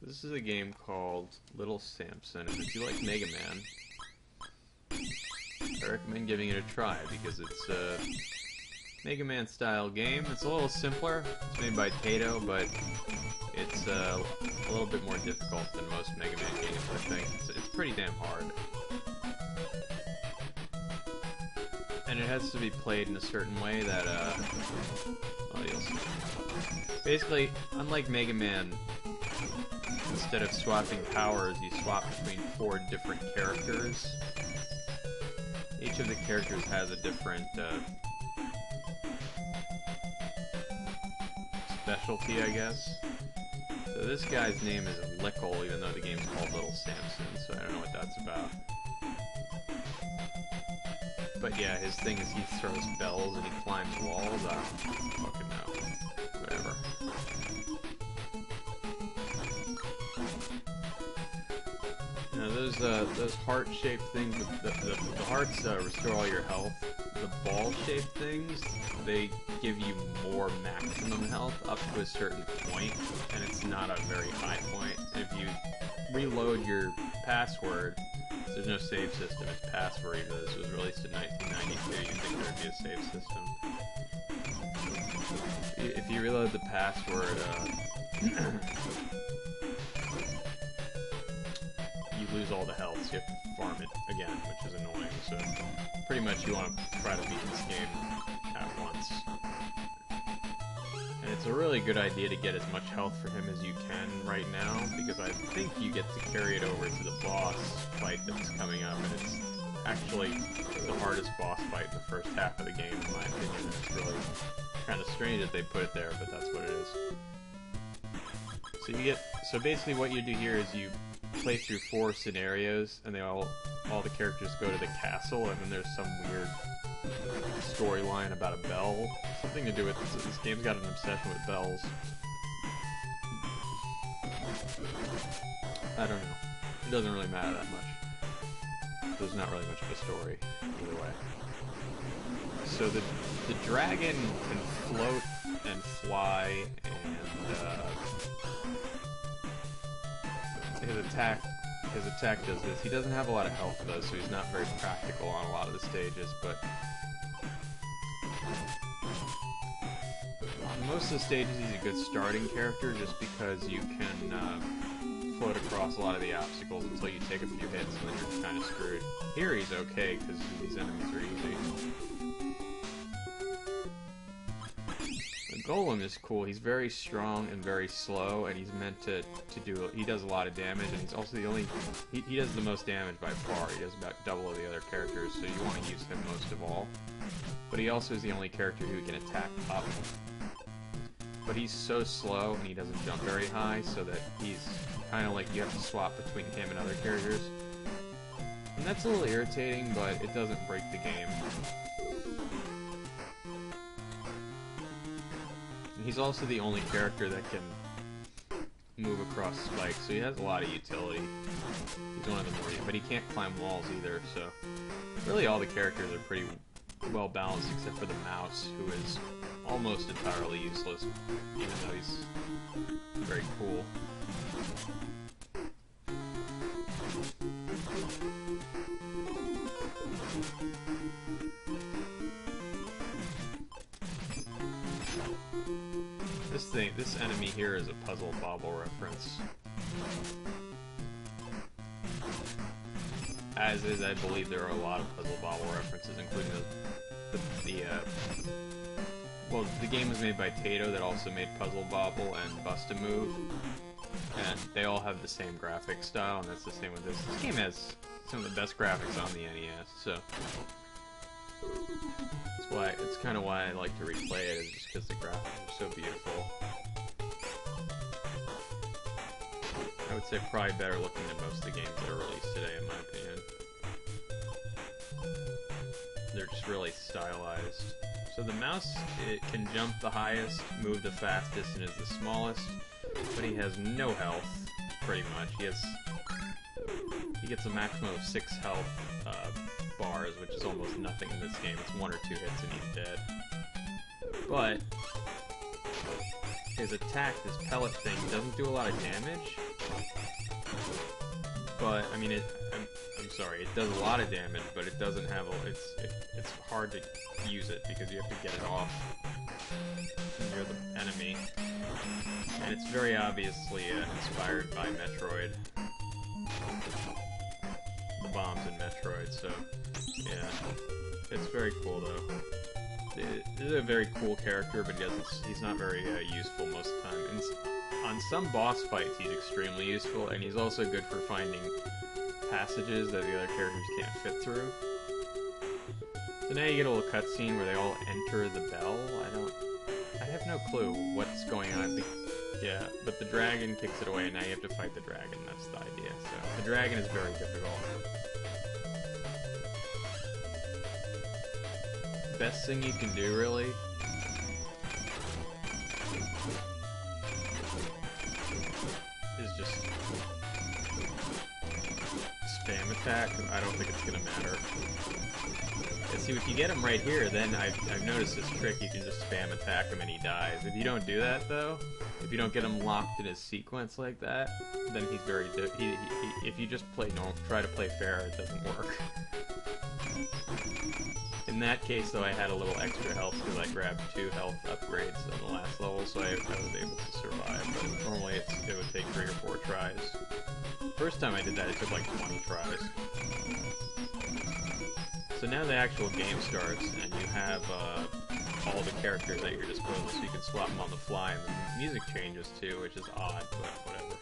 This is a game called Little Samson, and if you like Mega Man, I recommend giving it a try, because it's a Mega Man style game. It's a little simpler. It's made by Taito, but it's a little bit more difficult than most Mega Man games, I think. It's pretty damn hard. And it has to be played in a certain way that, well, you'll see. Basically, unlike Mega Man, instead of swapping powers, you swap between 4 different characters. Each of the characters has a different specialty, I guess. So this guy's name is Lickle, even though the game's called Little Samson, so I don't know what that's about. But yeah, his thing is he throws bells and he climbs walls. I don't fucking know. Whatever. Now those heart-shaped things, the hearts restore all your health. The ball-shaped things, they give you more maximum health up to a certain point, and it's not a very high point. And if you reload your password, there's no save system, it's password, even though this was released in 1992, you'd think there would be a save system. If you reload the password, you lose all the health, so you have to farm it again, which is annoying, so pretty much you want to try to beat this game at once. And it's a really good idea to get as much health for him as you can right now, because I think you get to carry it over to the boss fight that's coming up, and it's actually the hardest boss fight in the first half of the game, in my opinion, and it's really kind of strange that they put it there, but that's what it is. So basically what you do here is you play through 4 scenarios, and all the characters go to the castle, and then there's some weird storyline about a bell. Something to do with this game's got an obsession with bells. I don't know. It doesn't really matter that much. There's not really much of a story either way. So the dragon can float and fly, and his attack does this. He doesn't have a lot of health though, so he's not very practical on a lot of the stages, but on most of the stages he's a good starting character, just because you can float across a lot of the obstacles until you take a few hits and then you're kind of screwed. Here he's okay, because these enemies are easy. The Golem is cool. He's very strong and very slow, and he's meant to do... He does a lot of damage, and he's also the only... He does the most damage by far. He does about double of the other characters, so you want to use him most of all. But he also is the only character who can attack up. But he's so slow, and he doesn't jump very high, so that he's kind of like you have to swap between him and other characters. And that's a little irritating, but it doesn't break the game. He's also the only character that can move across spikes, so he has a lot of utility. He's one of the more, but he can't climb walls either, so really all the characters are pretty well balanced except for the mouse, who is almost entirely useless, even though he's very cool. This enemy here is a Puzzle Bobble reference. As is, I believe there are a lot of Puzzle Bobble references, including well, the game was made by Taito that also made Puzzle Bobble and Bust-A-Move, and they all have the same graphic style, and that's the same with this. This game has some of the best graphics on the NES, so it's kind of why I like to replay it, is just because the graphics are so beautiful. I would say probably better looking than most of the games that are released today, in my opinion. They're just really stylized. So the mouse, it can jump the highest, move the fastest, and is the smallest, but he has no health, pretty much. He gets a maximum of 6 health bars, which is almost nothing in this game. It's 1 or 2 hits and he's dead. But his attack, this pellet thing, doesn't do a lot of damage. But I mean, I'm sorry, it does a lot of damage, but it doesn't have a. It's hard to use it because you have to get it off near the enemy, and it's very obviously inspired by Metroid. The bombs in Metroid, so yeah, it's very cool though. He's a very cool character, but he's not very useful most of the time. And on some boss fights, he's extremely useful, and he's also good for finding passages that the other characters can't fit through. So now you get a little cutscene where they all enter the bell. I have no clue what's going on. Yeah, but the dragon kicks it away, and now you have to fight the dragon. That's the idea. So the dragon is very difficult. Best thing you can do, really, is just spam attack. I don't think it's gonna matter. And see, if you get him right here, then I've noticed this trick. You can just spam attack him and he dies. If you don't do that, though, if you don't get him locked in his sequence like that, then he's very. If you just play normal, try to play fair, it doesn't work. In that case, though, I had a little extra health because I grabbed 2 health upgrades on the last level, so I was able to survive. But normally it would take 3 or 4 tries. First time I did that, it took like 20 tries. So now the actual game starts, and you have all the characters at your disposal, so you can swap them on the fly, and the music changes too, which is odd, but whatever.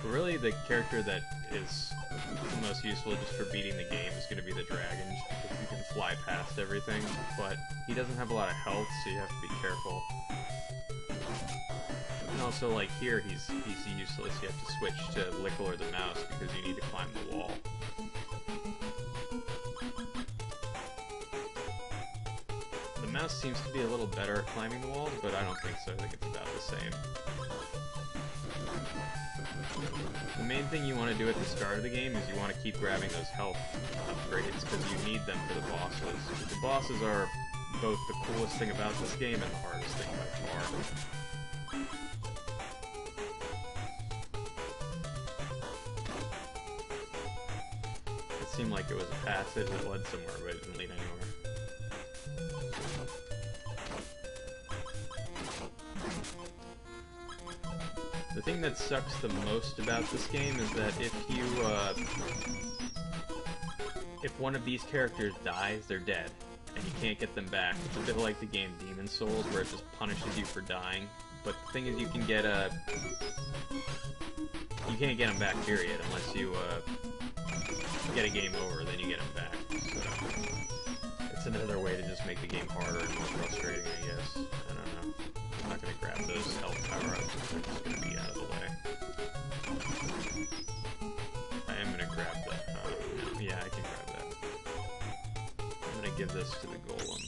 But really, the character that is the most useful just for beating the game is going to be the dragon, just because you can fly past everything, but he doesn't have a lot of health, so you have to be careful. And also, like here, he's useless. You have to switch to Lickle or the mouse because you need to climb the wall. The mouse seems to be a little better at climbing the walls, but I don't think so. I think it's about the same. The main thing you want to do at the start of the game is you want to keep grabbing those health upgrades because you need them for the bosses. The bosses are both the coolest thing about this game and the hardest thing by far. It seemed like it was a passage that led somewhere, but it didn't lead anywhere. The thing that sucks the most about this game is that if one of these characters dies, they're dead, and you can't get them back. It's a bit like the game Demon's Souls, where it just punishes you for dying. But the thing is, you can't get them back, period, unless you get a game over, then you get them back. So it's another way to just make the game harder and more frustrating, I guess. I don't know. I'm not going to grab those health power-ups, they're just going to be out of the way. I am going to grab that. Yeah, I can grab that. I'm going to give this to the golem.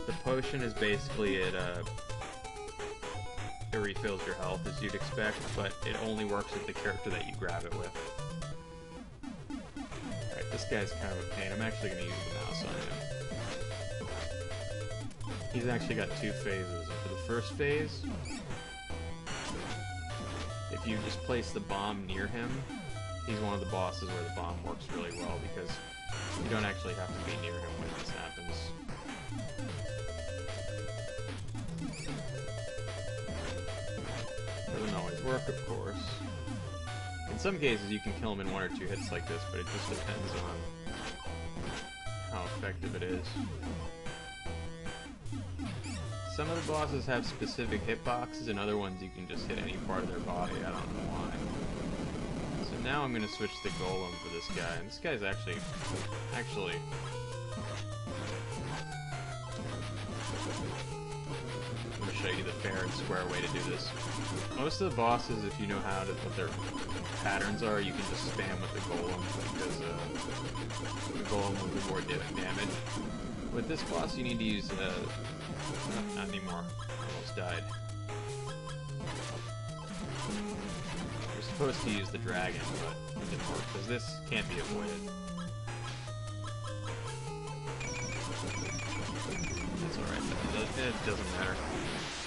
The potion is basically it refills your health as you'd expect, but it only works with the character that you grab it with. Alright, this guy's kind of a pain. I'm actually going to use the mouse on him. He's actually got 2 phases. For the first phase, if you just place the bomb near him, he's one of the bosses where the bomb works really well because you don't actually have to be near him when this happens. Doesn't always work, of course. In some cases, you can kill him in 1 or 2 hits like this, but it just depends on how effective it is. Some of the bosses have specific hitboxes, and other ones you can just hit any part of their body. I don't know why. So now I'm going to switch the golem for this guy, and this guy's actually... I'm going to show you the fair and square way to do this. Most of the bosses, if you know what their patterns are, you can just spam with the golem, because the golem will do more damage. With this boss, you need to use not anymore. I almost died. You're supposed to use the dragon, but it didn't work, because this can't be avoided. That's alright, though. It doesn't matter.